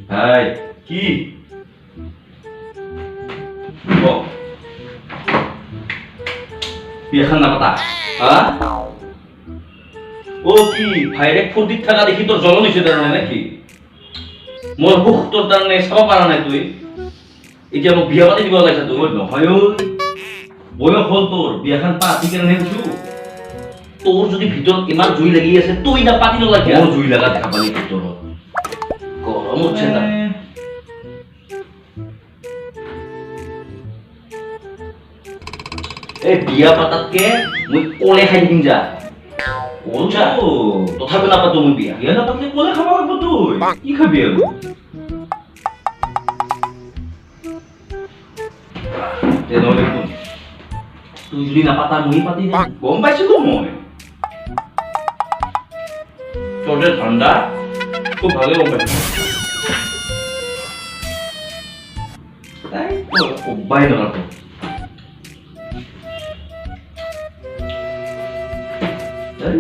হাই কি বিয়াখান নাপাতা হা ও কি ভাইরে ফুর্তিত থাকা দেখি তোর জ্বলন হয়েছে তার নাকি মোর বুক তোর তার নে চাব পারা নাই তুই এতিয়া মোক বিয়া পাতি দিব ওলাইছা তুই নহয় বয়স হল তোর বিয়াখান পাতি কেনে নেছো তোর যদি ভিতৰত ইমান জুই লাগি আছে তুই না পাতি নলাগে মোর জুই লাগা দেখা পালি তোর গরম হচ্ছে না এই বিয়া পাতাতকে মই কোলে খাই দিম যা কোনটা তথাপি নাপাতো মই বিয়া নাপাতলে কোলে খাব লাগব তুই কি খাবি আৰু তেনেহলে কোন তুই যদি নাপাতা মই পাতি দিম গম পাইছিলো মই তোর যে ঠান্ডা খুব ভালো গম পাইছো তাই তো কবাই না তো তাই